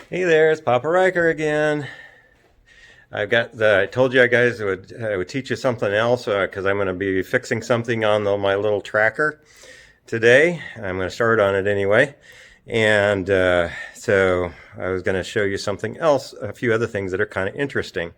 Hey there, it's Papa Ryker again. I told you guys I would teach you something else because I'm going to be fixing something on my little tracker today. I'm going to start on it anyway. And so I was going to show you something else, a few other things that are kind of interesting.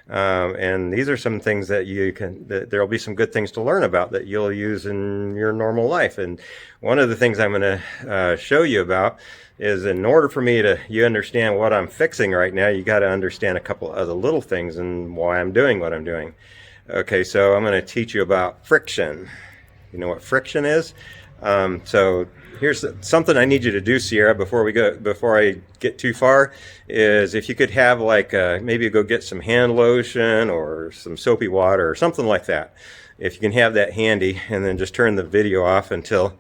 And these are some things that there'll be some good things to learn about that you'll use in your normal life. And one of the things I'm going to show you about is, in order for you understand what I'm fixing right now, you got to understand a couple other little things and why I'm doing what I'm doing. Okay, so I'm going to teach you about friction. You know what friction is? So here's something I need you to do, Sierra, before I get too far, is if you could have maybe go get some hand lotion or some soapy water or something like that. If you can have that handy, and then just turn the video off until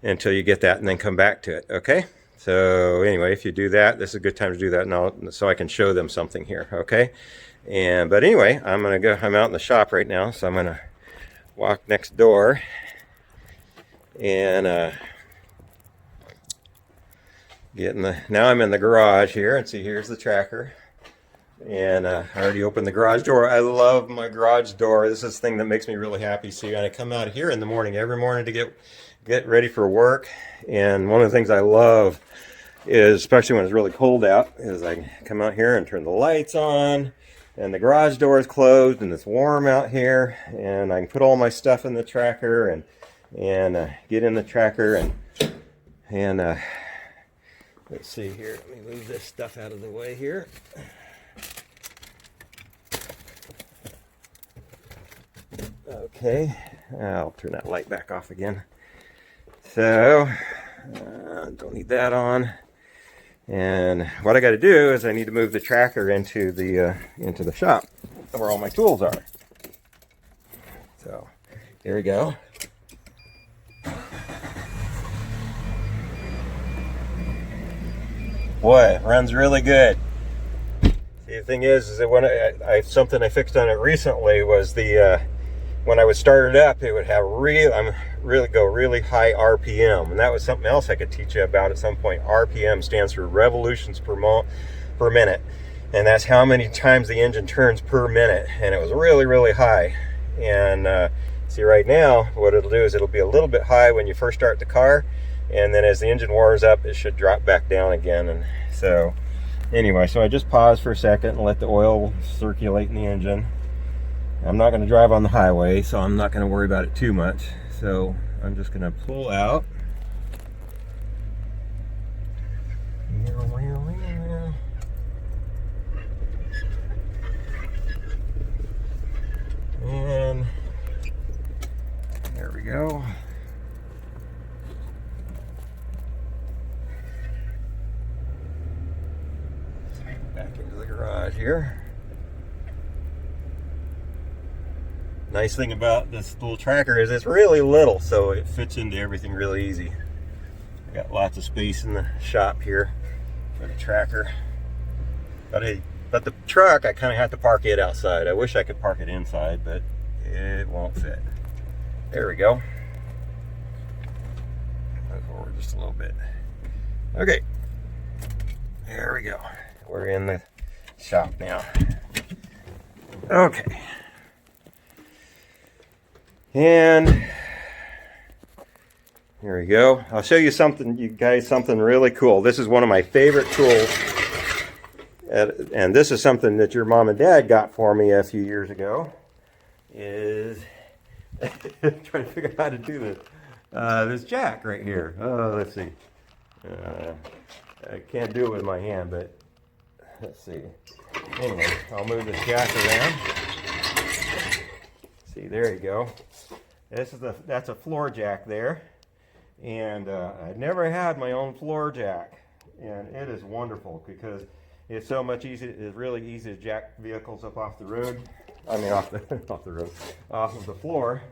you get that, and then come back to it. Okay? So anyway, if you do that, this is a good time to do that now, so I can show them something here. Okay? But anyway, I'm out in the shop right now, so I'm gonna walk next door. And now I'm in the garage here, and see, here's the tracker. And I already opened the garage door. I love my garage door. This is the thing that makes me really happy. See, I come out here in the morning, every morning, to get ready for work. And one of the things I love is, especially when it's really cold out, is I come out here and turn the lights on, and the garage door is closed, and it's warm out here, and I can put all my stuff in the tracker and get in the tracker and let's see here. Let me move this stuff out of the way here. Okay, I'll turn that light back off again. So don't need that on. And what I got to do is I need to move the tracker into the shop where all my tools are. So here we go. Boy, it runs really good. See, the thing is that when something I fixed on it recently was when I would start it up, it would have go really high RPM, and that was something else I could teach you about at some point. RPM stands for revolutions per minute, and that's how many times the engine turns per minute, and it was really, really high. And see, right now, what it'll do is it'll be a little bit high when you first start the car, and then as the engine warms up, it should drop back down again. And so anyway, so I just paused for a second and let the oil circulate in the engine. I'm not going to drive on the highway, so I'm not going to worry about it too much. So I'm just going to pull out. And there we go. Back into the garage here. Nice thing about this little tracker is it's really little, so it fits into everything really easy. I got lots of space in the shop here for the tracker. But the truck, I kind of have to park it outside. I wish I could park it inside, but it won't fit. There we go. Move forward just a little bit. Okay. There we go. We're in the shop now. Okay. And here we go. I'll show you something really cool. This is one of my favorite tools. And this is something that your mom and dad got for me a few years ago. Is trying to figure out how to do this. This jack right here. Oh, let's see. I can't do it with my hand, but let's see. Anyway, I'll move this jack around. See, there you go. That's a floor jack there, and I've never had my own floor jack, and it is wonderful because it's so much easier. It's really easy to jack vehicles up off the road. I mean, off the road, off of the floor,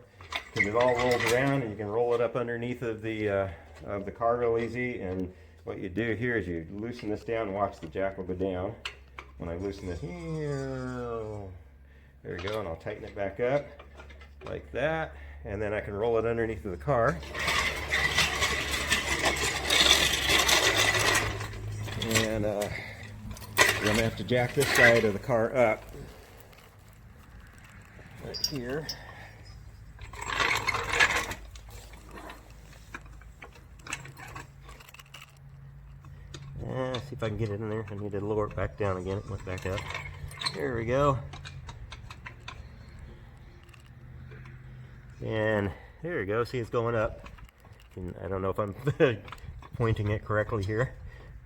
because it all rolls around, and you can roll it up underneath of the car real easy. And what you do here is you loosen this down and watch the jack will go down. When I loosen this, there you go, and I'll tighten it back up like that, and then I can roll it underneath of the car. And I'm gonna have to jack this side of the car up right here. See if I can get it in there. I need to lower it back down again. It went back up. There we go. And there we go. See, it's going up. And I don't know if I'm pointing it correctly here.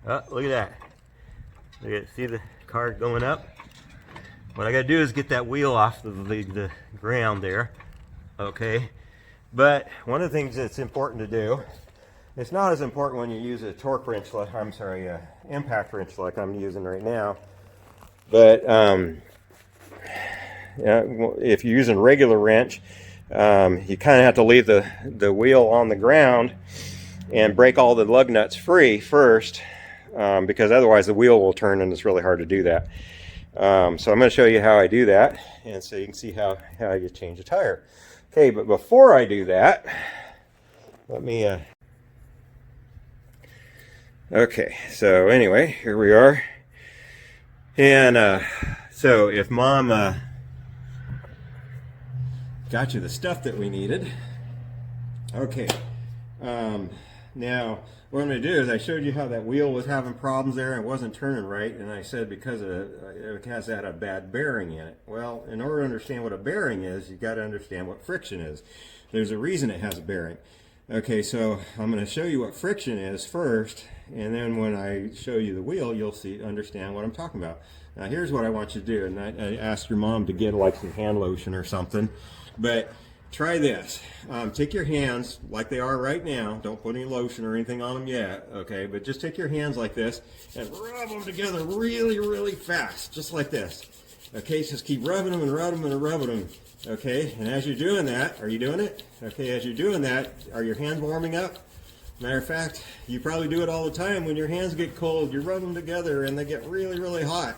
Oh, look at that. Look at, see the car going up? What I got to do is get that wheel off the ground there. Okay. But one of the things that's important to do, it's not as important when you use a torque wrench, like, I'm sorry, impact wrench like I'm using right now. But if you're using a regular wrench, you kind of have to leave the wheel on the ground and break all the lug nuts free first, because otherwise the wheel will turn and it's really hard to do that. So I'm going to show you how I do that, and so you can see how you change a tire. Okay, but before I do that, let me okay, so anyway, here we are. And so if Mom got you the stuff that we needed. Okay, now what I'm going to do is I showed you how that wheel was having problems there and wasn't turning right, and I said because it has had a bad bearing in it. Well, in order to understand what a bearing is, you've got to understand what friction is. There's a reason it has a bearing. Okay, so I'm going to show you what friction is first, and then when I show you the wheel, you'll understand what I'm talking about. Now here's what I want you to do, and I asked your mom to get like some hand lotion or something, but try this. Take your hands like they are right now. Don't put any lotion or anything on them yet, okay? But just take your hands like this and rub them together really, really fast, just like this. Okay, just keep rubbing them and rubbing them and rubbing them. Okay, and as you're doing that, are you doing it? Okay, as you're doing that, are your hands warming up? Matter of fact, you probably do it all the time. When your hands get cold, you rub them together and they get really, really hot.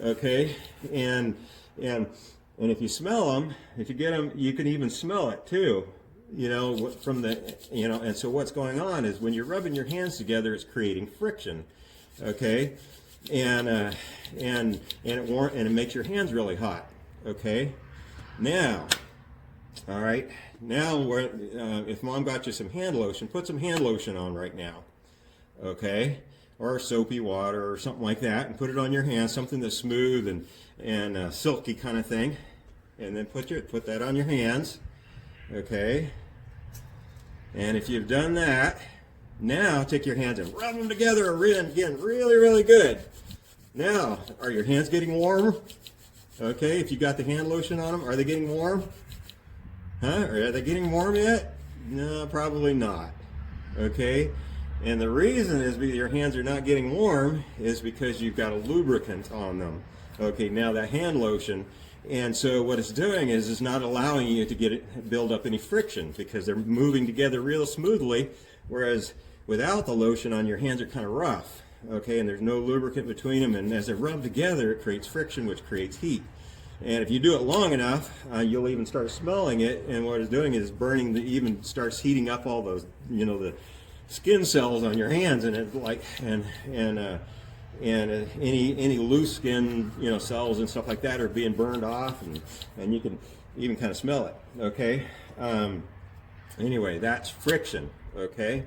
Okay, and if you smell them, if you get them, you can even smell it too, you know, from the, you know, and so what's going on is when you're rubbing your hands together, it's creating friction, okay, and it makes your hands really hot, okay. Now, all right, now if Mom got you some hand lotion, put some hand lotion on right now, okay, or soapy water or something like that, and put it on your hands, something that's smooth and silky kind of thing. And then put that on your hands, okay? And if you've done that, now take your hands and rub them together again, really, really good. Now, are your hands getting warm? Okay, if you got the hand lotion on them, are they getting warm? Huh? Are they getting warm yet? No, probably not. Okay, and the reason is because your hands are not getting warm is because you've got a lubricant on them. Okay, now that hand lotion. And so what it's doing is it's not allowing you to build up any friction because they're moving together real smoothly, whereas without the lotion on, your hands are kind of rough, okay, and there's no lubricant between them, and as they rub together, it creates friction, which creates heat. And if you do it long enough, you'll even start smelling it, and what it's doing is burning, even starts heating up all those, you know, the skin cells on your hands, and it like, and any loose skin, you know, cells and stuff like that are being burned off, and you can even kind of smell it. Okay. Anyway, that's friction. Okay.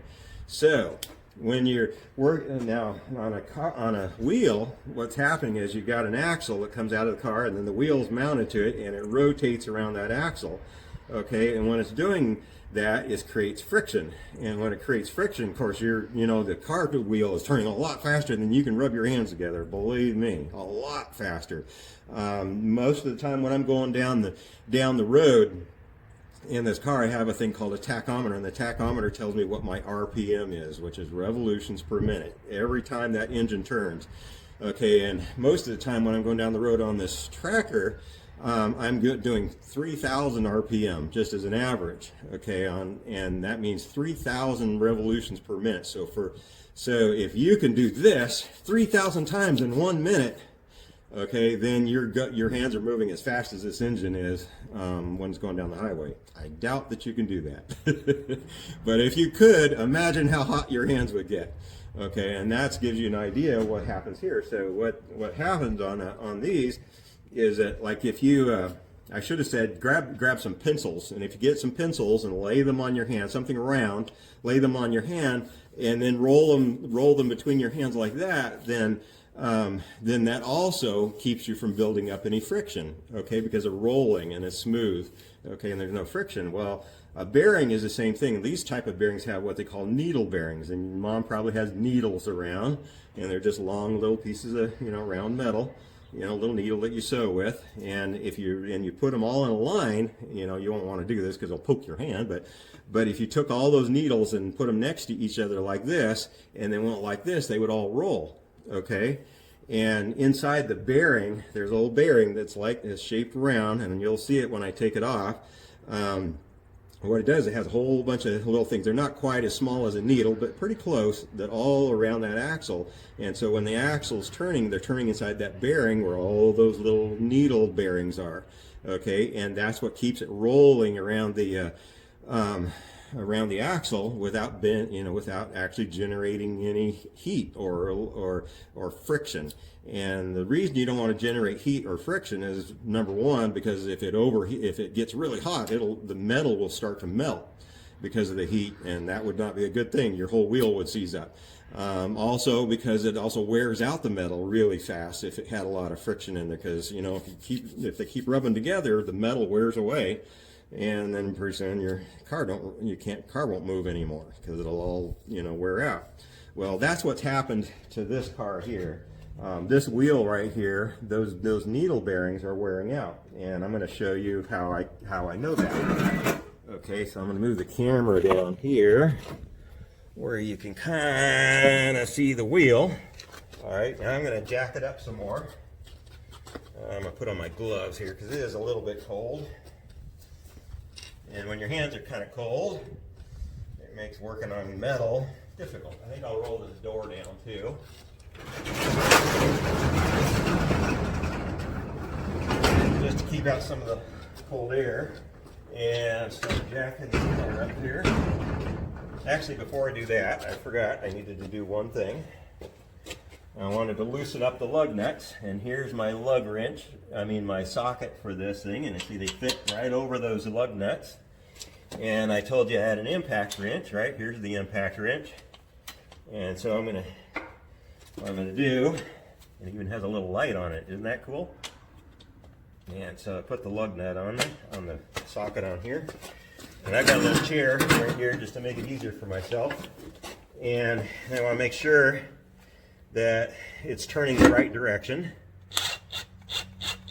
So when you're working now on a wheel, what's happening is you've got an axle that comes out of the car, and then the wheel's mounted to it, and it rotates around that axle. Okay. And when it's doing that, it creates friction, and when it creates friction, of course, the car wheel is turning a lot faster than you can rub your hands together. Believe me, a lot faster. Most of the time when I'm going down the road in this car, I have a thing called a tachometer, and the tachometer tells me what my RPM is, which is revolutions per minute, every time that engine turns. Okay, and most of the time when I'm going down the road on this tracker, I'm doing 3,000 RPM just as an average, okay, and that means 3,000 revolutions per minute. So if you can do this 3,000 times in 1 minute, okay, then your hands are moving as fast as this engine is when it's going down the highway. I doubt that you can do that, but if you could, imagine how hot your hands would get. Okay, and that gives you an idea of what happens here. So what happens on these is that, like, if you I should have said grab some pencils, and if you get some pencils and lay them on your hand, something round, lay them on your hand, and then roll them between your hands like that, then that also keeps you from building up any friction, okay, because they're rolling and it's smooth, okay, and there's no friction. Well, a bearing is the same thing. These type of bearings have what they call needle bearings, and your mom probably has needles around, and they're just long little pieces of, you know, round metal, you know, little needle that you sew with. And if you put them all in a line, you know, you won't want to do this because it'll poke your hand, but if you took all those needles and put them next to each other like this, and they went like this, they would all roll, okay? And inside the bearing, there's a little bearing that's like this, shaped round, and you'll see it when I take it off. What it does, it has a whole bunch of little things. They're not quite as small as a needle, but pretty close, that all around that axle. And so when the axle's turning, they're turning inside that bearing where all those little needle bearings are. Okay, and that's what keeps it rolling around the axle without without actually generating any heat or friction. And the reason you don't want to generate heat or friction is, number one, because if it gets really hot, the metal will start to melt because of the heat, and that would not be a good thing. Your whole wheel would seize up. Also, because it also wears out the metal really fast if it had a lot of friction in there. Because, you know, if they keep rubbing together, the metal wears away, and then pretty soon your car won't move anymore because it'll all, you know, wear out. Well, that's what's happened to this car here. This wheel right here, those needle bearings are wearing out, and I'm going to show you how I know that. Okay, so I'm going to move the camera down here where you can kind of see the wheel. All right, now I'm going to jack it up some more. I'm going to put on my gloves here because it is a little bit cold. And when your hands are kind of cold, it makes working on metal difficult. I think I'll roll this door down too. Just to keep out some of the cold air. And start jacking this car up here. Actually, before I do that, I forgot I needed to do one thing. I wanted to loosen up the lug nuts, and here's my lug wrench, my socket for this thing, and see they fit right over those lug nuts. And I told you I had an impact wrench, right? Here's the impact wrench. And so what I'm going to do, it even has a little light on it, isn't that cool? And so I put the lug nut on the socket on here. And I've got a little chair right here just to make it easier for myself. And I want to make sure that it's turning the right direction,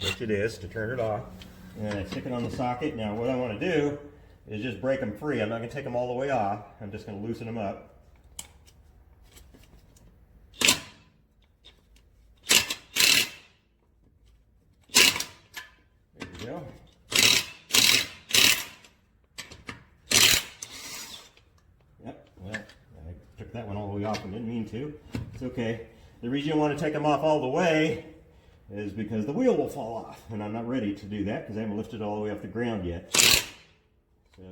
which it is, to turn it off. And I stick it on the socket. Now what I want to do is just break them free. I'm not going to take them all the way off. I'm just going to loosen them up. There we go. Yep, well, I took that one all the way off and didn't mean to. It's okay. The reason you want to take them off all the way is because the wheel will fall off, and I'm not ready to do that because I haven't lifted it all the way off the ground yet. So,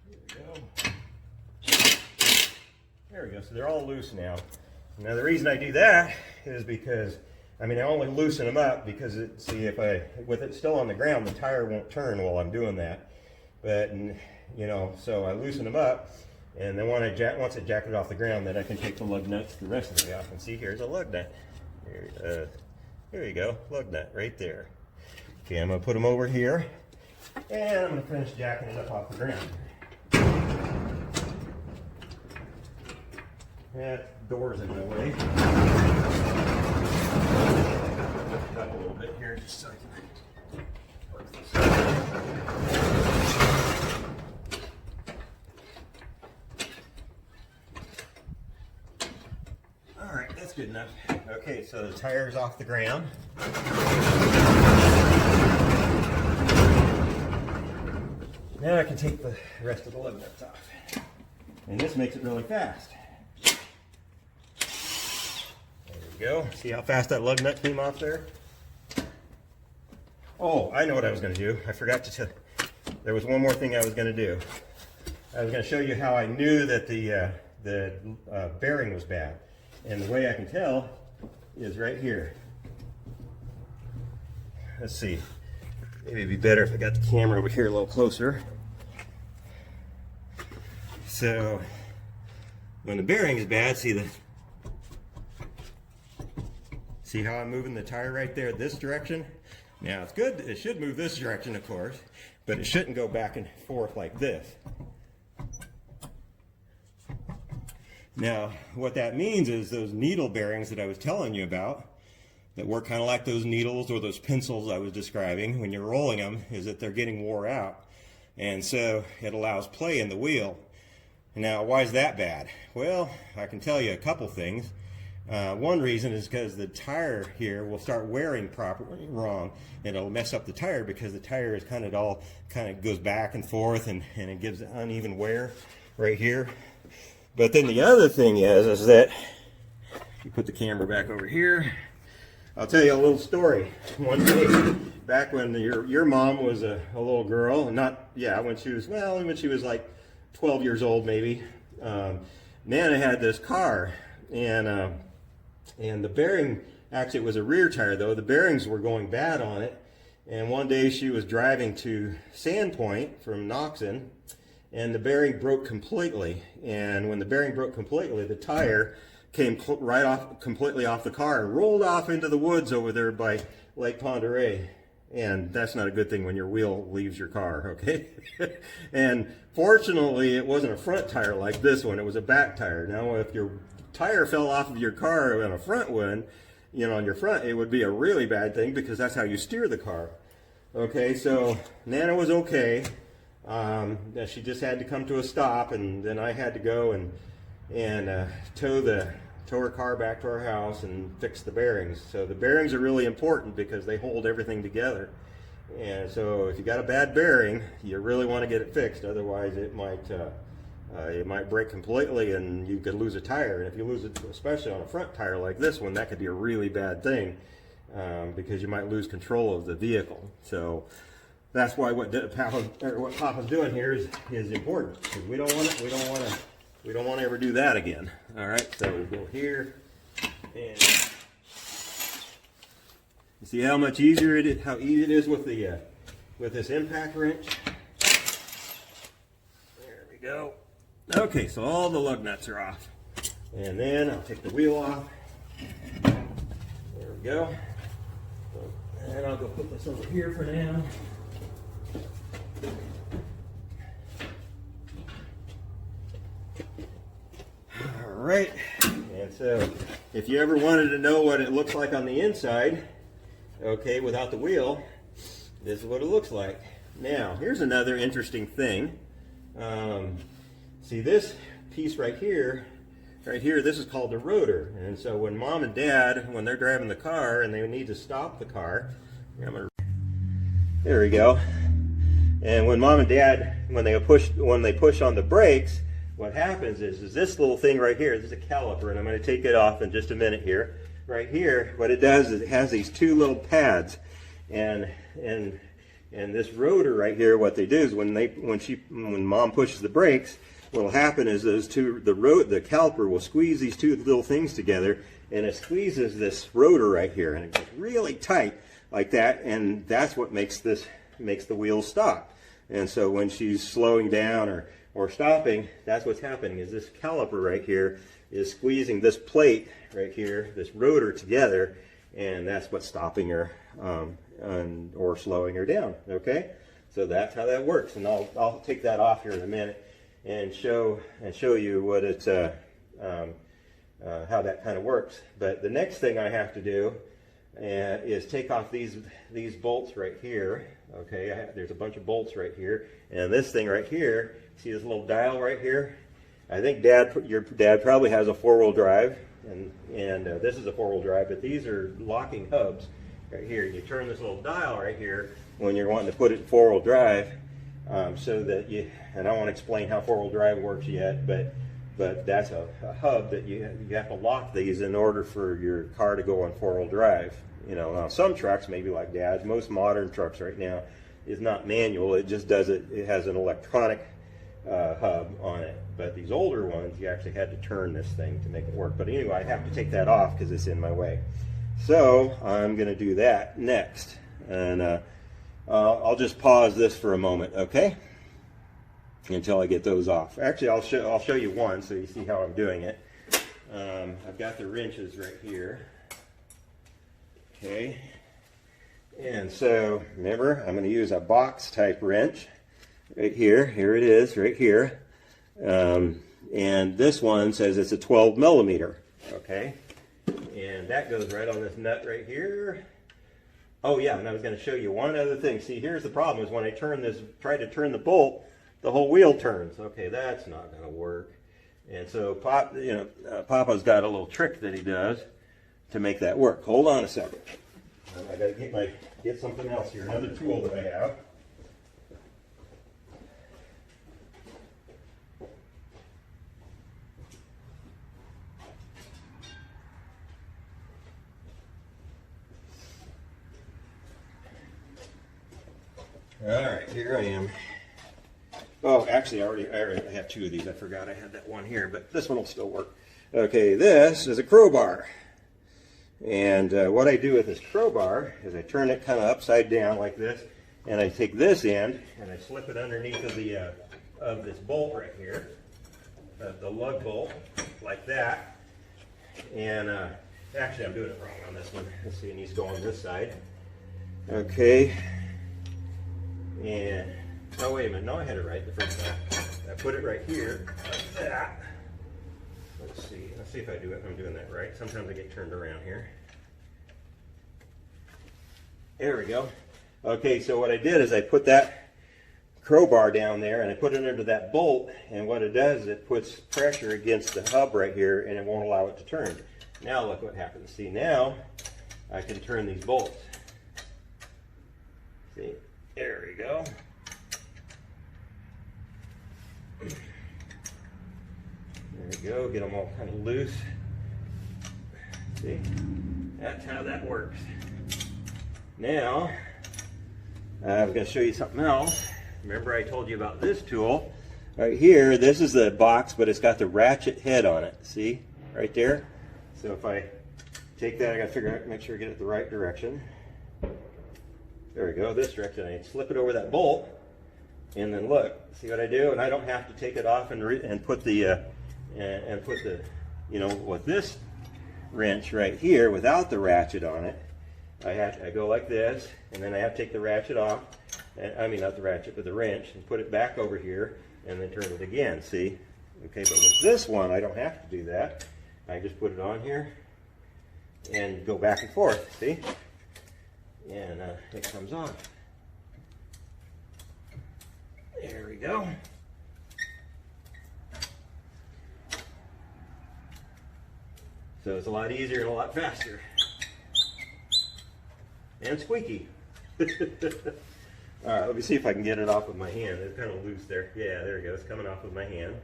there we go. There we go. So they're all loose now. Now the reason I do that is because, I only loosen them up because, with it still on the ground, the tire won't turn while I'm doing that. But, so I loosen them up, and then once I jack it off the ground, then I can take the lug nuts the rest of the way off. And see, here's a lug nut. There you go, lug nut right there. Okay, I'm going to put them over here, and I'm going to finish jacking it up off the ground. That door's in my way. Lift it up a little bit here just so I can work this out. Alright, that's good enough. Okay, so the tire's off the ground. Now I can take the rest of the lug nuts off. And this makes it really fast. There we go. See how fast that lug nut came off there? Oh, I know what I was going to do. I forgot to tell you. There was one more thing I was going to do. I was going to show you how I knew that the bearing was bad. And the way I can tell is right here. Let's see. Maybe it'd be better if I got the camera over here a little closer. So when the bearing is bad, see how I'm moving the tire right there this direction? Now it's good, it should move this direction of course, but it shouldn't go back and forth like this. Now what that means is those needle bearings that I was telling you about, that work kind of like those needles or those pencils I was describing when you're rolling them, is that they're getting wore out. And so it allows play in the wheel. Now why is that bad? Well, I can tell you a couple things. One reason is because the tire here will start wearing wrong, and it'll mess up the tire because the tire is kind of goes back and forth, and it gives uneven wear right here. But then the other thing is that you put the camera back over here. I'll tell you a little story. One day back when your mom was a little girl, when she was like 12 years old maybe. Nana had this car, and the bearing, actually it was a rear tire though, the bearings were going bad on it. And one day she was driving to Sandpoint from Knoxon, and the bearing broke completely. And when the bearing broke completely, the tire came completely off the car and rolled off into the woods over there by Lake Ponderay. And that's not a good thing when your wheel leaves your car, okay? And fortunately, it wasn't a front tire like this one, it was a back tire. Now, if your tire fell off of your car on a front one, on your front, it would be a really bad thing because that's how you steer the car. Okay, so Nana was okay. She just had to come to a stop, and then I had to go and tow her car back to our house and fix the bearings. So the bearings are really important because they hold everything together. And so if you got a bad bearing, you really want to get it fixed. Otherwise, it might break completely and you could lose a tire. And if you lose it, especially on a front tire like this one, that could be a really bad thing because you might lose control of the vehicle. So that's why what Papa's doing here is important, because we don't want to ever do that again. All right, so we go here, and you see how much easier it is, how easy it is with this impact wrench. There we go. Okay, so all the lug nuts are off, and then I'll take the wheel off. There we go. And I'll go put this over here for now. Alright, and so if you ever wanted to know what it looks like on the inside, okay, without the wheel, this is what it looks like. Now, here's another interesting thing. See this piece right here, this is called the rotor. And so when Mom and Dad, when they're driving the car and they need to stop the car, there we go. And when Mom and Dad, when they push on the brakes, what happens is this little thing right here, this is a caliper, and I'm going to take it off in just a minute here. Right here, what it does is it has these two little pads, and this rotor right here, what they do is when Mom pushes the brakes, what will happen is the caliper will squeeze these two little things together, and it squeezes this rotor right here, and it gets really tight like that, and that's what makes the wheel stop. And so when she's slowing down or stopping, that's what's happening, is this caliper right here is squeezing this plate right here, this rotor together, and that's what's stopping her or slowing her down. Okay, so that's how that works, and I'll take that off here in a minute and show you what it's how that kind of works. But the next thing I have to do is take off these bolts right here. Okay, there's a bunch of bolts right here, and this thing right here. See this little dial right here? I think your dad probably has a four-wheel drive, and this is a four-wheel drive, but these are locking hubs right here. You turn this little dial right here when you're wanting to put it in four-wheel drive, so that and I won't explain how four-wheel drive works yet, but that's a hub that you have to lock these in order for your car to go on four-wheel drive. Now some trucks, maybe like Dad's, most modern trucks right now, is not manual. It just does it. It has an electronic hub on it. But these older ones, you actually had to turn this thing to make it work. But anyway, I have to take that off because it's in my way. So I'm going to do that next. And I'll just pause this for a moment, okay? Until I get those off. Actually, I'll show you one so you see how I'm doing it. I've got the wrenches right here. Okay. And so, remember, I'm going to use a box type wrench right here. Here it is, right here. And this one says it's a 12 millimeter. Okay. And that goes right on this nut right here. Oh yeah, and I was going to show you one other thing. See, here's the problem is when I try to turn the bolt, the whole wheel turns. Okay, that's not going to work. And so Papa's got a little trick that he does to make that work. Hold on a second. I got to get something else here, another tool that I have. All right, here I am. Oh, actually, I already have two of these. I forgot I had that one here, but this one will still work. Okay, this is a crowbar. And what I do with this crowbar is I turn it kind of upside down like this, and I take this end and I slip it underneath of this bolt right here, the lug bolt, like that. And actually, I'm doing it wrong on this one. Let's see, it needs to go on this side. Okay. And, oh wait a minute, no, I had it right the first time. I put it right here, like that. Let's see if I do it, I'm doing that right. Sometimes I get turned around here. There we go. Okay, so what I did is I put that crowbar down there and I put it under that bolt, and what it does is it puts pressure against the hub right here and it won't allow it to turn. Now look what happens. See, now I can turn these bolts. See? There we go. There we go. Get them all kind of loose. See? That's how that works. Now, I'm going to show you something else. Remember I told you about this tool? Right here, this is the box, but it's got the ratchet head on it. See? Right there? So if I take that, I got to make sure I get it the right direction. There we go, this direction. I slip it over that bolt, and then look, see what I do? And I don't have to take it off and put the, with this wrench right here without the ratchet on it. I go like this, and then I have to take the ratchet off. I mean, not the ratchet, but the wrench, and put it back over here, and then turn it again. See? Okay, but with this one, I don't have to do that. I just put it on here and go back and forth. See? And it comes off. There we go. So it's a lot easier and a lot faster. And squeaky. All right, let me see if I can get it off with my hand. It's kind of loose there. Yeah, there we go. It's coming off with my hand.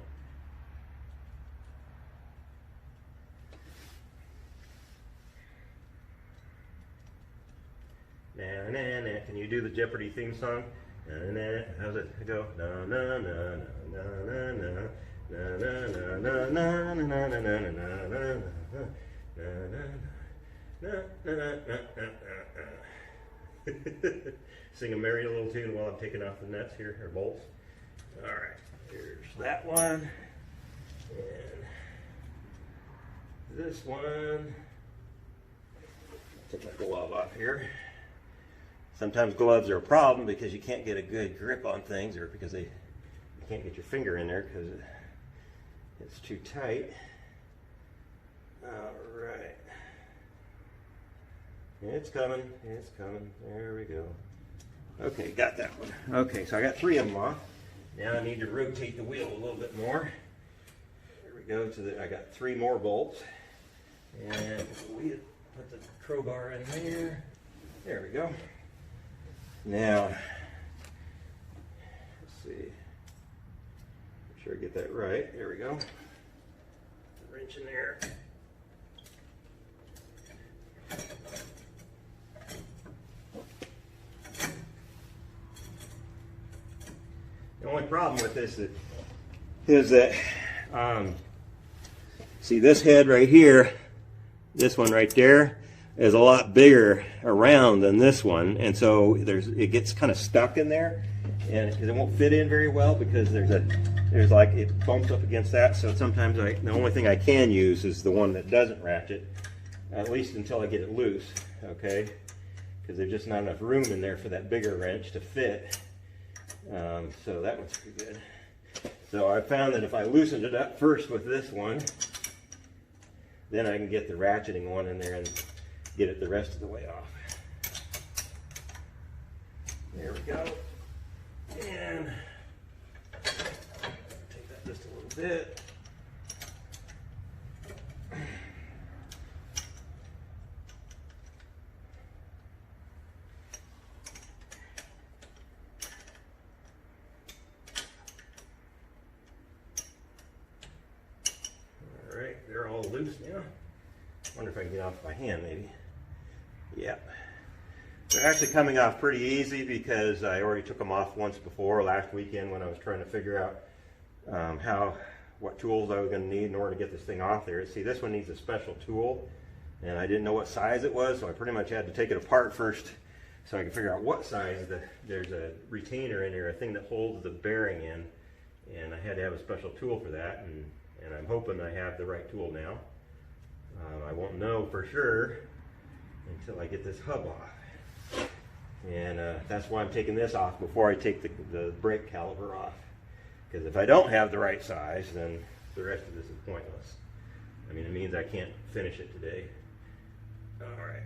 Na, na, na. Can you do the Jeopardy theme song? Na, na. How's it go? Na na na na na na na na na na na na na na na na. Sing a merry little tune while I'm taking off the nuts here, or bolts. All right, here's that one, and this one. Take my glove off here. Sometimes gloves are a problem because you can't get a good grip on things, or because you can't get your finger in there because it's too tight. All right. It's coming. It's coming. There we go. Okay, got that one. Okay, so I got 3 of them off. Now I need to rotate the wheel a little bit more. There we go. I got 3 more bolts. And we put the crowbar in there. There we go. Now, let's see. Make sure I get that right. There we go. Wrench in there. The only problem with this is is that, see this head right here, this one right there, is a lot bigger around than this one, and so it gets kind of stuck in there, and it won't fit in very well because there's like it bumps up against that. So sometimes the only thing I can use is the one that doesn't ratchet, at least until I get it loose, okay? Because there's just not enough room in there for that bigger wrench to fit. So that one's pretty good. So I found that if I loosened it up first with this one, then I can get the ratcheting one in there and get it the rest of the way off. There we go. And take that just a little bit. All right, they're all loose now. Wonder if I can get off by hand, maybe. Yeah. They're actually coming off pretty easy because I already took them off once before last weekend when I was trying to figure out what tools I was going to need in order to get this thing off there. See, this one needs a special tool, and I didn't know what size it was, so I pretty much had to take it apart first so I could figure out what size. There's a retainer in there, a thing that holds the bearing in, and I had to have a special tool for that, and I'm hoping I have the right tool now. I won't know for sure until I get this hub off. And that's why I'm taking this off before I take the brake caliper off. Because if I don't have the right size, then the rest of this is pointless. I mean, it means I can't finish it today. All right.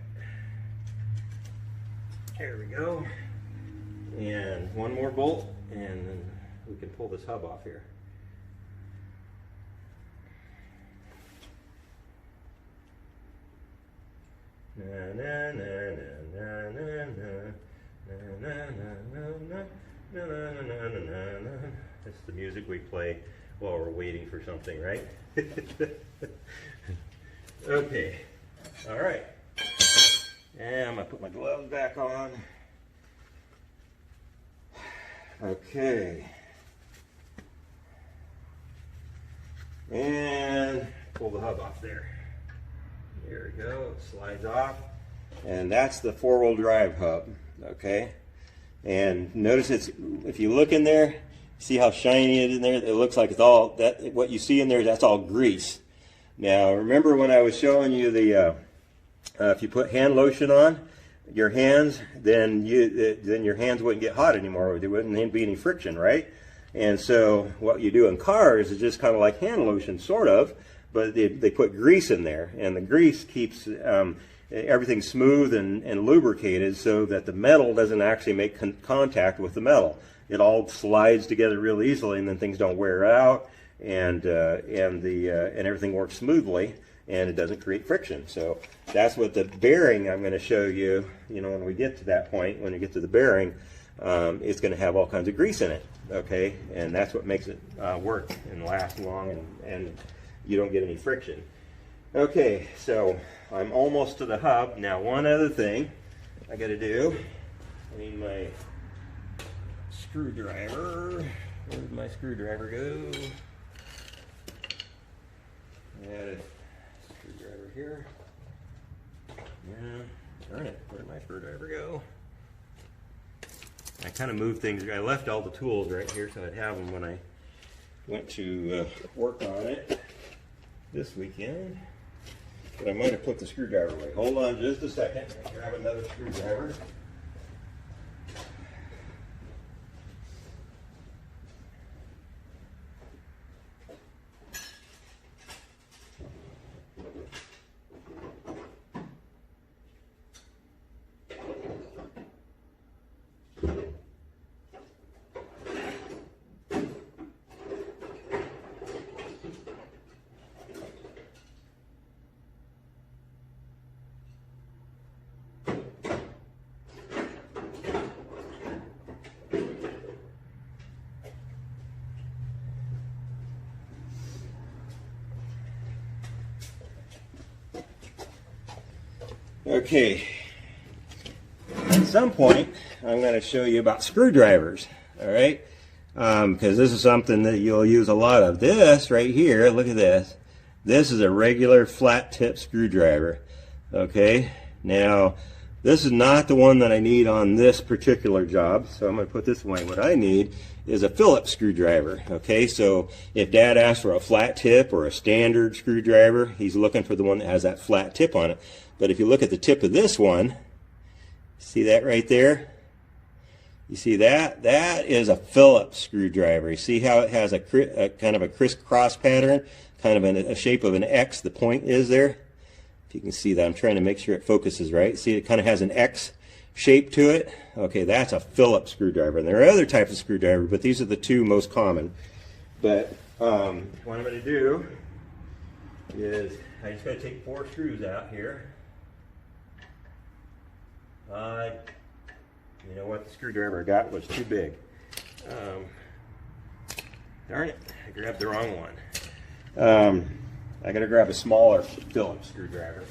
There we go. And one more bolt, and then we can pull this hub off here. Na na na na na na na na na na na. That's the music we play while we're waiting for something, right? Okay. All right. And I'm gonna put my gloves back on. Okay. And pull the hub off there. There we go, it slides off. And that's the four-wheel drive hub, okay? And notice if you look in there, see how shiny it is in there? It looks like it's all, what you see in there, that's all grease. Now, remember when I was showing you if you put hand lotion on your hands, then your hands wouldn't get hot anymore. There wouldn't be any friction, right? And so what you do in cars is just kind of like hand lotion, sort of, but they put grease in there, and the grease keeps everything smooth and lubricated so that the metal doesn't actually make contact with the metal. It all slides together real easily, and then things don't wear out, and everything works smoothly, and it doesn't create friction. So that's what the bearing I'm going to show you. You know, when we get to that point, when you get to the bearing, it's going to have all kinds of grease in it. Okay, and that's what makes it work and last long, and you don't get any friction. Okay, so I'm almost to the hub. Now, one other thing I got to do, I need my screwdriver. Where did my screwdriver go? Add a screwdriver here. Yeah, darn it, where did my screwdriver go? I kind of moved things. I left all the tools right here so I'd have them when I went to work on it this weekend. But I might have put the screwdriver away. Hold on just a second. I'll grab another screwdriver. Okay, at some point I'm going to show you about screwdrivers. All right, because this is something that you'll use a lot of. This right here, look at this. This is a regular flat tip screwdriver. Okay, now this is not the one that I need on this particular job, so I'm going to put this away. What I need is a Phillips screwdriver. Okay, so if Dad asks for a flat tip or a standard screwdriver, he's looking for the one that has that flat tip on it. But if you look at the tip of this one, see that right there? You see that? That is a Phillips screwdriver. You see how it has a kind of a crisscross pattern, kind of a shape of an X, the point is there? If you can see that, I'm trying to make sure it focuses right. See, it kind of has an X shape to it. Okay, that's a Phillips screwdriver. And there are other types of screwdrivers, but these are the two most common. But what I'm going to do is I just got to take 4 screws out here. You know what, the screwdriver I got was too big. Darn it, I grabbed the wrong one. I got to grab a smaller Phillips screwdriver.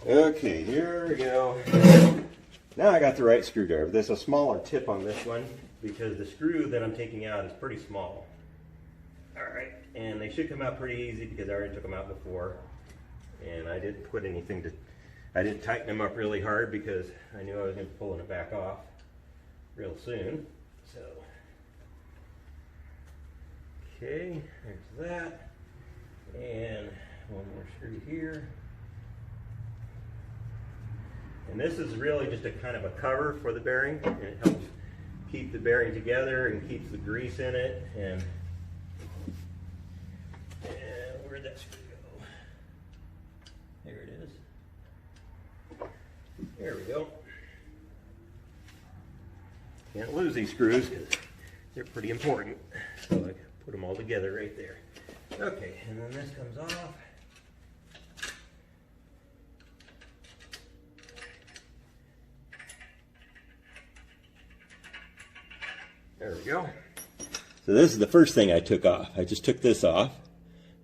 Okay, here we go. Now I got the right screwdriver. There's a smaller tip on this one because the screw that I'm taking out is pretty small. Alright, and they should come out pretty easy because I already took them out before. And I didn't put anything to, I didn't tighten them up really hard because I knew I was going to be pulling it back off real soon. So, okay, there's that. And one more screw here. And this is really just a kind of a cover for the bearing, and it helps keep the bearing together and keeps the grease in it. And where'd that screw go? There it is. There we go. Can't lose these screws because they're pretty important. So I put them all together right there. Okay, and then this comes off. There we go. So this is the first thing I took off. I just took this off.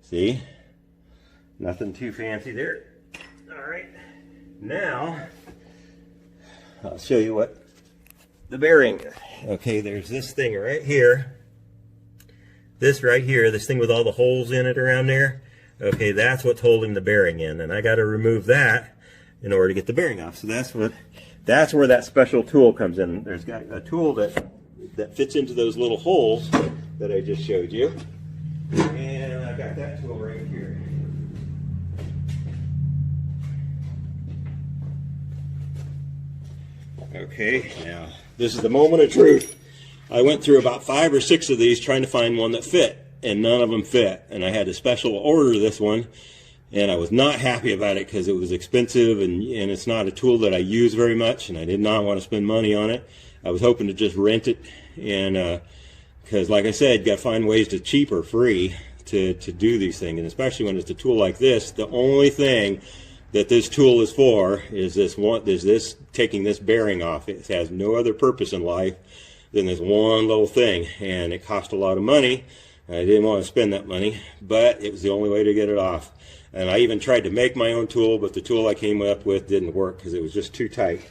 See? Nothing too fancy there. All right. Now, I'll show you what the bearing is. Okay, there's this thing right here. This right here, this thing with all the holes in it around there. Okay, that's what's holding the bearing in. And I got to remove that in order to get the bearing off. So that's where that special tool comes in. There's got a tool that fits into those little holes that I just showed you. And I've got that tool right here. Okay, now this is the moment of truth. I went through about 5 or 6 of these trying to find one that fit, and none of them fit. And I had to special order this one, and I was not happy about it because it was expensive, and it's not a tool that I use very much, and I did not want to spend money on it. I was hoping to just rent it, and because like I said, you got to find ways to cheap or free to do these things, and especially when it's a tool like this. The only thing that this tool is for is this taking this bearing off. It has no other purpose in life than this one little thing, and it cost a lot of money. I didn't want to spend that money, but it was the only way to get it off. And I even tried to make my own tool, but the tool I came up with didn't work because it was just too tight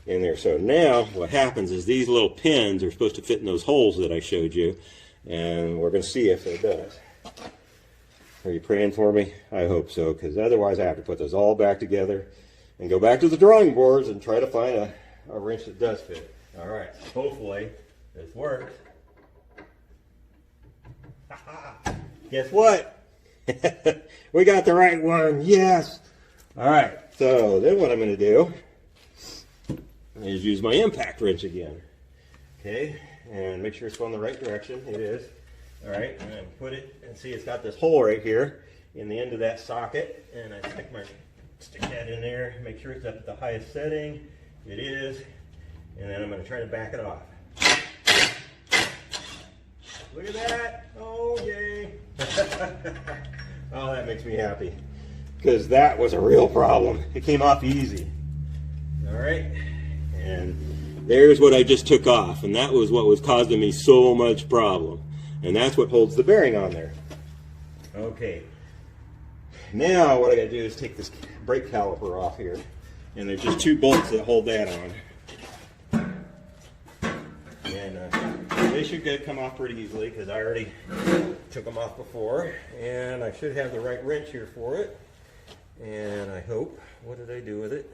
in there. So now what happens is these little pins are supposed to fit in those holes that I showed you, and we're going to see if it does. Are you praying for me? I hope so, because otherwise I have to put those all back together and go back to the drawing boards and try to find a wrench that does fit. All right, hopefully this works. Guess what? We got the right one. Yes. All right, so then what I'm going to do is use my impact wrench again. Okay, and make sure it's going the right direction. It is. All right, and then put it, and see it's got this hole right here in the end of that socket, and I stick that in there, make sure it's up at the highest setting. It is, and then I'm going to try to back it off. Look at that! Oh yay! Oh, that makes me happy, because that was a real problem. It came off easy. All right, And there's what I just took off, and that was what was causing me so much problem. And that's what holds the bearing on there. Okay. Now what I gotta do is take this brake caliper off here. And there's just 2 bolts that hold that on. And they should come off pretty easily because I already took them off before. And I should have the right wrench here for it. And I hope, what did I do with it?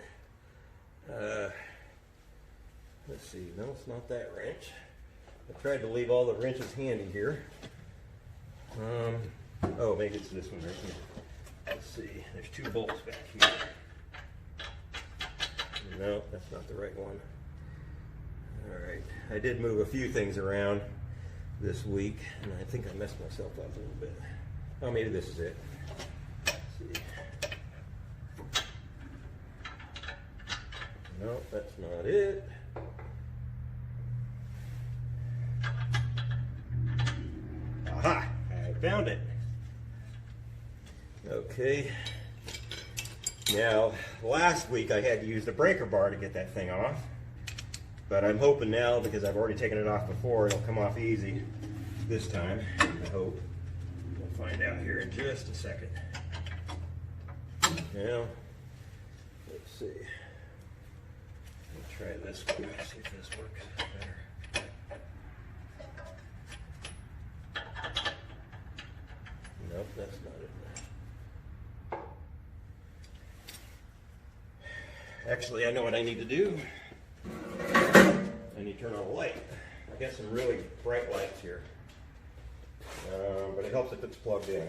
Let's see, no, it's not that wrench. I tried to leave all the wrenches handy here. Oh, maybe it's this one right here. Let's see, there's 2 bolts back here. No, that's not the right one. Alright, I did move a few things around this week, and I think I messed myself up a little bit. Oh, maybe this is it. Let's see. No, that's not it. Aha! I found it. Okay. Now, last week I had to use the breaker bar to get that thing off. But I'm hoping now, because I've already taken it off before, it'll come off easy this time. I hope. We'll find out here in just a second. Now, let's see. Try this quick, see if this works better. Nope, that's not it. Actually, I know what I need to do. I need to turn on a light. I got some really bright lights here. But it helps if it's plugged in.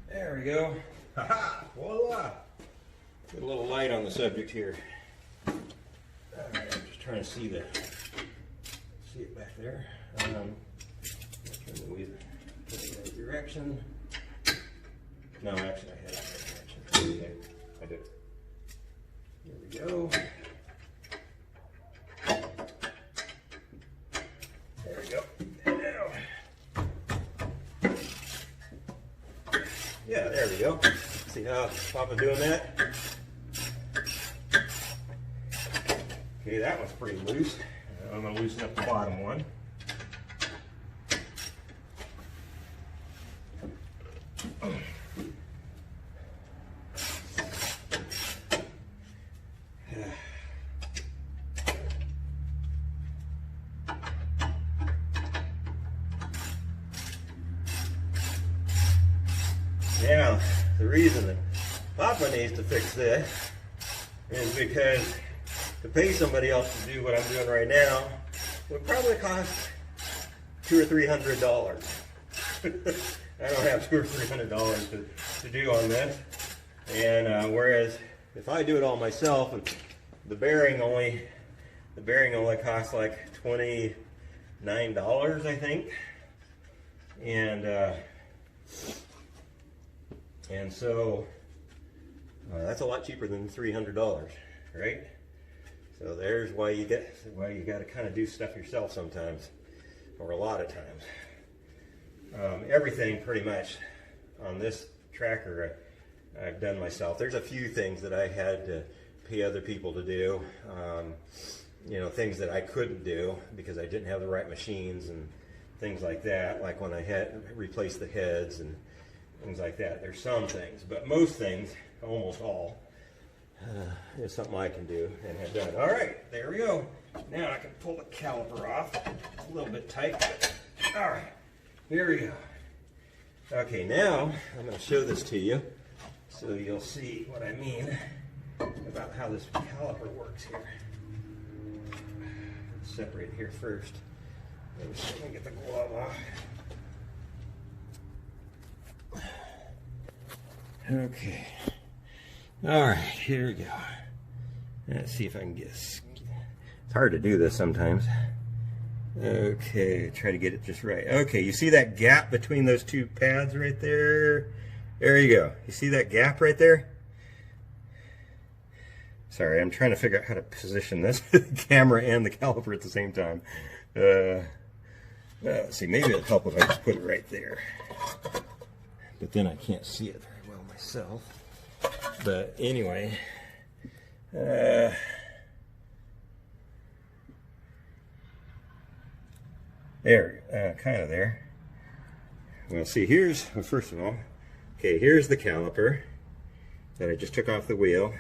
There we go. Ha-ha! Voila! Get a little light on the subject here. Alright, I'm just trying to see it back there. Turn the wheel in the right direction. No, actually I had it in the right direction. Okay, I did. There we go. There we go. And now. Yeah, there we go. See how Papa doing that? Okay, that one's pretty loose. I'm going to loosen up the bottom one. Now, the reason that Papa needs to fix this is because to pay somebody else to do what I'm doing right now would probably cost $200 or $300. I don't have $200 or $300 to do on this, and whereas if I do it all myself, the bearing only costs like $29, I think, and so that's a lot cheaper than $300, right? So there's why you got to kind of do stuff yourself sometimes, or a lot of times. Everything pretty much on this tracker I've done myself. There's a few things that I had to pay other people to do, you know, things that I couldn't do because I didn't have the right machines and things like that, like when I had replaced the heads and things like that. There's some things, but most things, almost all, is something I can do and have done. All right, there we go. Now I can pull the caliper off. It's a little bit tight, but all right, here we go. Okay, now I'm going to show this to you so you'll see what I mean about how this caliper works here. Let's separate here first. Let me get the glove off. Okay. All right, here we go. Let's see if I can get. It's hard to do this sometimes. Okay, try to get it just right. Okay, you see that gap between those two pads right there? There you go. You see that gap right there? Sorry, I'm trying to figure out how to position this the camera and the caliper at the same time. Let's see, maybe it'll help if I just put it right there. but then I can't see it very well myself. But anyway, there, kind of there. Well, see, here's, well, first of all, okay, here's the caliper that I just took off the wheel,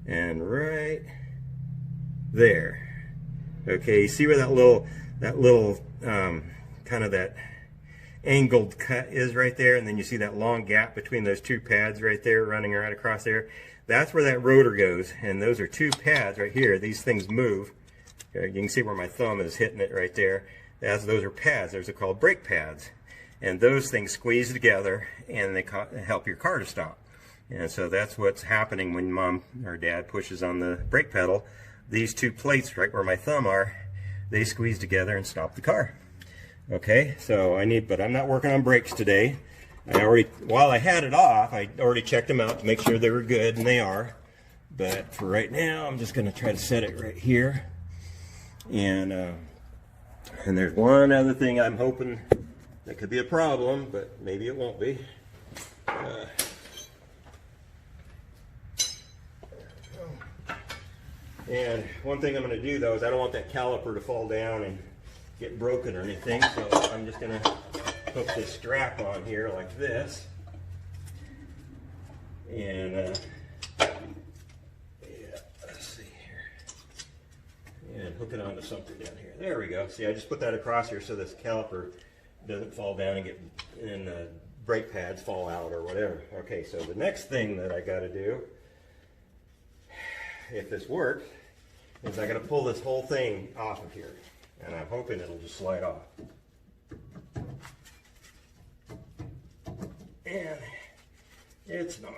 and right there. Okay, you see where that little kind of that angled cut is right there, and then you see that long gap between those two pads right there running right across there. That's where that rotor goes, and those are two pads right here. These things move. Okay, you can see where my thumb is hitting it right there. Those are pads. Those are called brake pads, and those things squeeze together and they help your car to stop. And so that's what's happening when mom or dad pushes on the brake pedal. These two plates right where my thumb are, they squeeze together and stop the car. Okay, so but I'm not working on brakes today. While I had it off, I already checked them out to make sure they were good, and they are. But for right now, I'm just going to try to set it right here. And there's one other thing I'm hoping that could be a problem, but maybe it won't be. And one thing I'm going to do, though, is I don't want that caliper to fall down and get broken or anything, so I'm just going to hook this strap on here like this, and yeah, let's see here, and hook it onto something down here. There we go. See, I just put that across here so this caliper doesn't fall down and the brake pads fall out or whatever. Okay, so the next thing that I got to do, if this works, is I got to pull this whole thing off of here, and I'm hoping it'll just slide off. And it's not.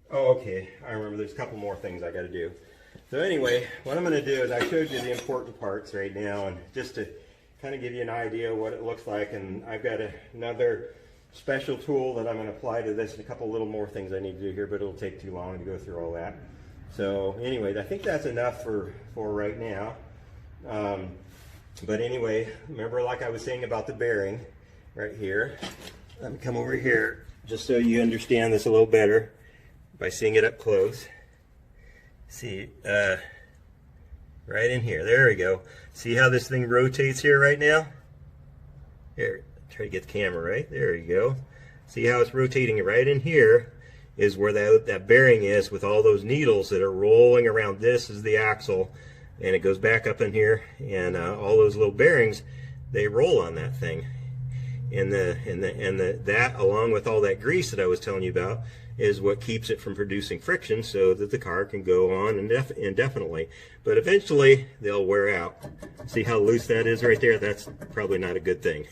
Oh, okay, I remember there's a couple more things I got to do. So anyway, what I'm going to do is I showed you the important parts right now, and just to kind of give you an idea of what it looks like, and I've got another special tool that I'm going to apply to this, and a couple little more things I need to do here, but it'll take too long to go through all that. So anyway, I think that's enough for right now. But anyway, remember, like I was saying about the bearing right here. Let me come over here just so you understand this a little better by seeing it up close. See, right in here. There we go. See how this thing rotates here right now? Here, try to get the camera right. There you go. See how it's rotating right in here is where that bearing is, with all those needles that are rolling around. This is the axle, and it goes back up in here, and all those little bearings, they roll on that thing. And that, along with all that grease that I was telling you about, is what keeps it from producing friction, so that the car can go on indefinitely. But eventually they'll wear out. See how loose that is right there? That's probably not a good thing.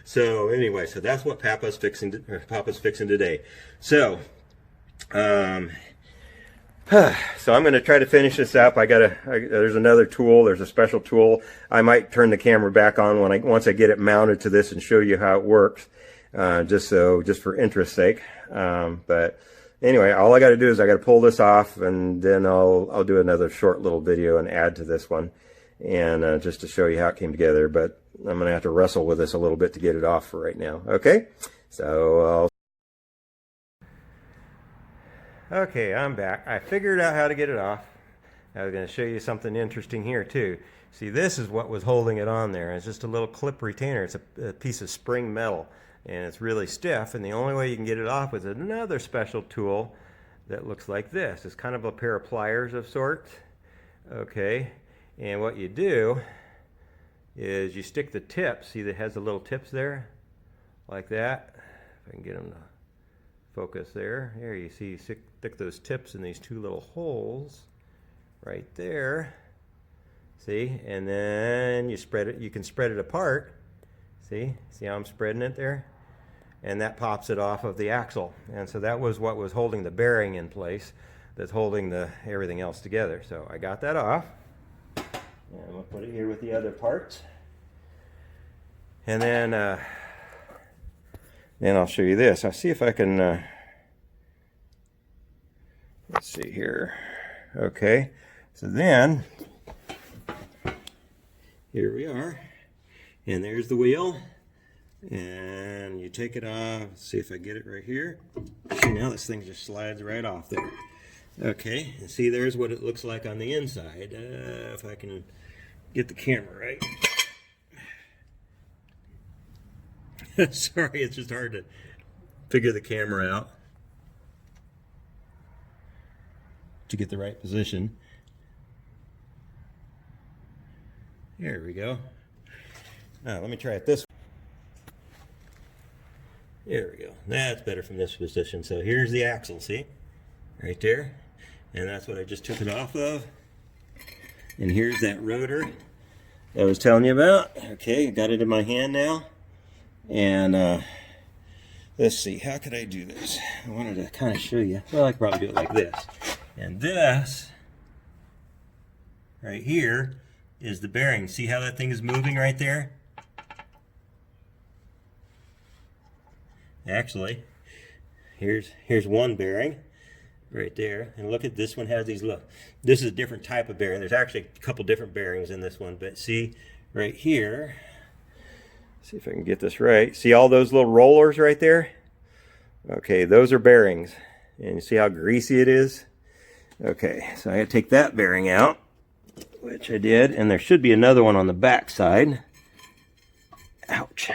So anyway, so that's what Papa's fixing today. So so I'm going to try to finish this up. There's another tool. There's a special tool. I might turn the camera back on once I get it mounted to this and show you how it works, just for interest's sake. But anyway, all I got to do is I got to pull this off, and then I'll do another short little video and add to this one, and just to show you how it came together. But I'm going to have to wrestle with this a little bit to get it off for right now. Okay, so okay, I'm back. I figured out how to get it off. I was going to show you something interesting here too. See, this is what was holding it on there. It's just a little clip retainer. It's a piece of spring metal, and it's really stiff, and the only way you can get it off is another special tool that looks like this. It's kind of a pair of pliers of sorts. Okay, and what you do is you stick the tips. See, that has the little tips there, like that. If I can get them to focus there. Here you see, you stick those tips in these two little holes right there. See, and then you spread it. You can spread it apart. See how I'm spreading it there? And that pops it off of the axle. And so that was what was holding the bearing in place, that's holding everything else together. So I got that off. And we'll put it here with the other parts. And then I'll show you this. I'll see if I can, let's see here. Okay, so then, here we are. And there's the wheel. and you take it off. Let's see if I get it right here. See, now this thing just slides right off there. Okay, and see, there's what it looks like on the inside. If I can get the camera right. Sorry, it's just hard to figure the camera out to get the right position. There we go. Now let me try it this way. There we go. That's better from this position. So here's the axle, see? Right there. And that's what I just took it off of. And here's that rotor that I was telling you about. Okay, got it in my hand now. And let's see, how could I do this? I wanted to kind of show you. Well, I could probably do it like this. And this right here is the bearing. See how that thing is moving right there? Actually, here's one bearing right there, and look at this one has these, look, this is a different type of bearing. There's actually a couple different bearings in this one, but see right here, see if I can get this right. See all those little rollers right there? Okay, those are bearings, and you see how greasy it is? Okay, so I gotta take that bearing out, which I did, and there should be another one on the back side. Ouch.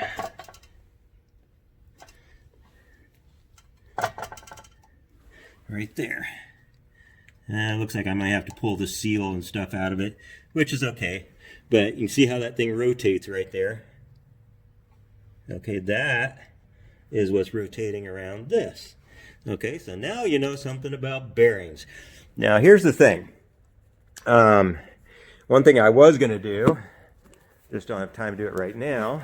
Right there. It looks like I might have to pull the seal and stuff out of it, which is okay. But you can see how that thing rotates right there. Okay, that is what's rotating around this. Okay, so now you know something about bearings. Now here's the thing. One thing I was going to do, just don't have time to do it right now,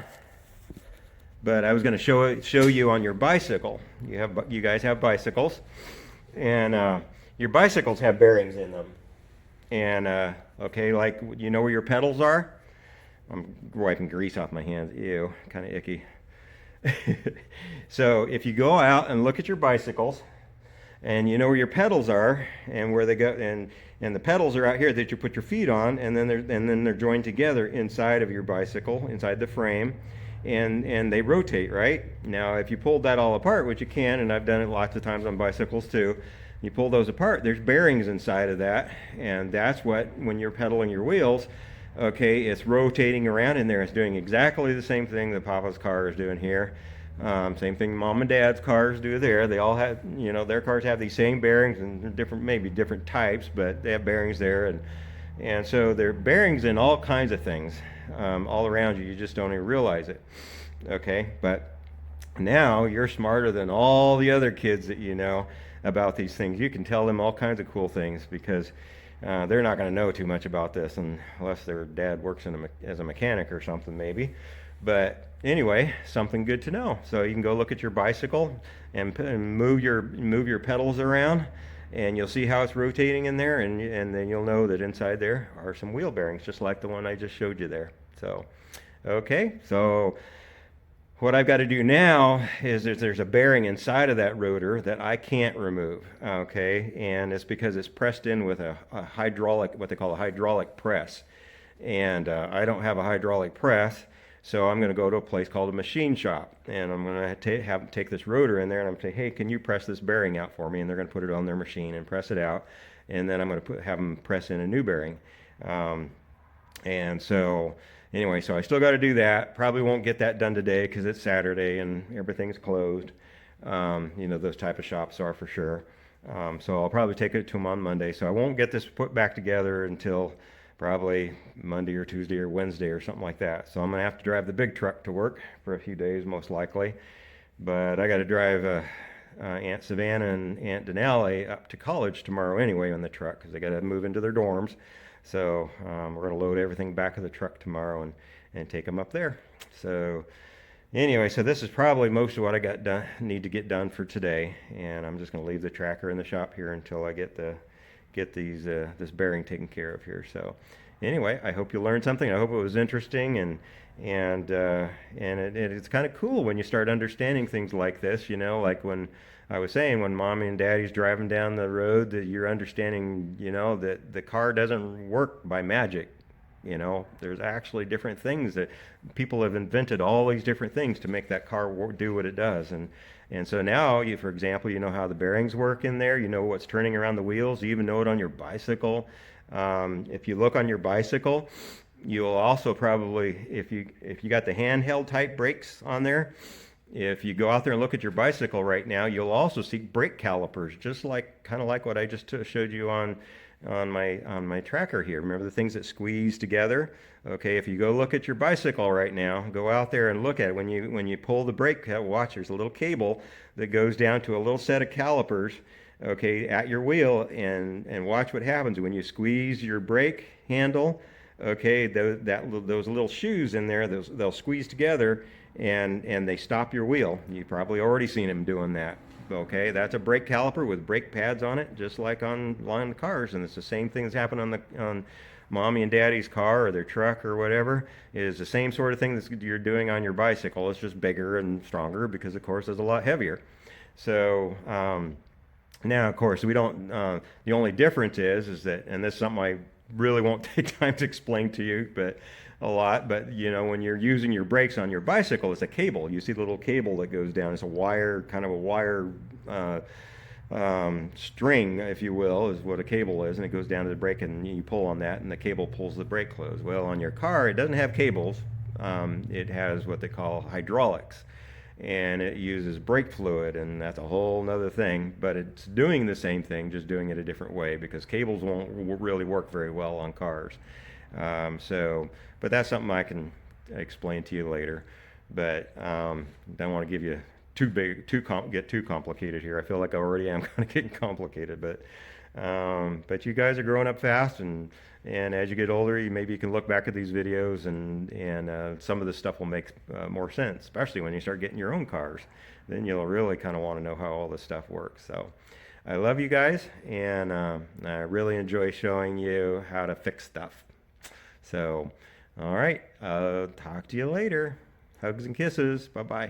but I was going to show you on your bicycle. You guys have bicycles. And your bicycles have bearings in them. And, okay, like, you know where your pedals are? I'm wiping grease off my hands. Ew, kind of icky. So if you go out and look at your bicycles, and you know where your pedals are, and where they go, and the pedals are out here that you put your feet on, and then they're joined together inside of your bicycle, inside the frame. And they rotate, right? Now, if you pulled that all apart, which you can, and I've done it lots of times on bicycles too, you pull those apart, there's bearings inside of that, and that's what, when you're pedaling your wheels, okay, it's rotating around in there. It's doing exactly the same thing that Papa's car is doing here. Same thing Mom and Dad's cars do there. They all have, you know, their cars have these same bearings, and different, maybe different types, but they have bearings there, and so there are bearings in all kinds of things. All around you, you just don't even realize it. Okay, but now you're smarter than all the other kids that you know about these things. You can tell them all kinds of cool things, because they're not going to know too much about this unless their dad works as a mechanic or something, maybe. But anyway, something good to know. So you can go look at your bicycle and move your pedals around, and you'll see how it's rotating in there, and then you'll know that inside there are some wheel bearings, just like the one I just showed you there. So, okay, so what I've got to do now is there's a bearing inside of that rotor that I can't remove, okay, and it's because it's pressed in with a hydraulic, what they call a hydraulic press, and I don't have a hydraulic press. So I'm going to go to a place called a machine shop, and I'm going to have them take this rotor in there, and I'm going to say, hey, can you press this bearing out for me? And they're going to put it on their machine and press it out, and then I'm going to have them press in a new bearing. And so anyway, so I still got to do that. Probably won't get that done today because it's Saturday and everything's closed. You know, those type of shops are for sure. So I'll probably take it to them on Monday. So I won't get this put back together until probably Monday or Tuesday or Wednesday or something like that. So I'm going to have to drive the big truck to work for a few days, most likely. But I got to drive Aunt Savannah and Aunt Denali up to college tomorrow anyway on the truck, because they got to move into their dorms. So we're going to load everything back of the truck tomorrow and take them up there. So anyway, so this is probably most of what I need to get done for today. And I'm just going to leave the tracker in the shop here until I get this bearing taken care of here. So anyway, I hope you learned something. I hope it was interesting, and it's kind of cool when you start understanding things like this, you know, like when I was saying, when Mommy and Daddy's driving down the road, that you're understanding, you know, that the car doesn't work by magic. You know, there's actually different things that people have invented, all these different things to make that car do what it does. And so now, you, for example, you know how the bearings work in there. You know what's turning around the wheels. You even know it on your bicycle. If you look on your bicycle, you'll also probably, if you got the handheld type brakes on there, if you go out there and look at your bicycle right now, you'll also see brake calipers, just like kind of like what I just showed you on my tracker here. Remember the things that squeeze together? Okay, if you go look at your bicycle right now, go out there and look at it. When you pull the brake, watch, there's a little cable that goes down to a little set of calipers, okay, at your wheel, and watch what happens when you squeeze your brake handle. Okay, those little shoes in there, they'll squeeze together, and they stop your wheel. You've probably already seen them doing that. Okay, that's a brake caliper with brake pads on it, just like on cars, and it's the same thing that's happened on mommy and daddy's car or their truck or whatever. It is the same sort of thing that you're doing on your bicycle. It's just bigger and stronger because, of course, it's a lot heavier. So now, of course, we don't. The only difference is that, and this is something I really won't take time to explain to you, but a lot. But you know, when you're using your brakes on your bicycle, it's a cable. You see the little cable that goes down. It's a wire, kind of a wire string, if you will, is what a cable is, and it goes down to the brake, and you pull on that, and the cable pulls the brake closed. Well, on your car, it doesn't have cables. It has what they call hydraulics, and it uses brake fluid, and that's a whole nother thing, but it's doing the same thing, just doing it a different way, because cables won't really work very well on cars. But that's something I can explain to you later. But don't want to give you get too complicated here. I feel like I already am kind of getting complicated, but you guys are growing up fast, and as you get older, maybe you can look back at these videos, and some of this stuff will make more sense, especially when you start getting your own cars. Then you'll really kind of want to know how all this stuff works. So I love you guys, and I really enjoy showing you how to fix stuff. So, all right, talk to you later. Hugs and kisses. Bye-bye.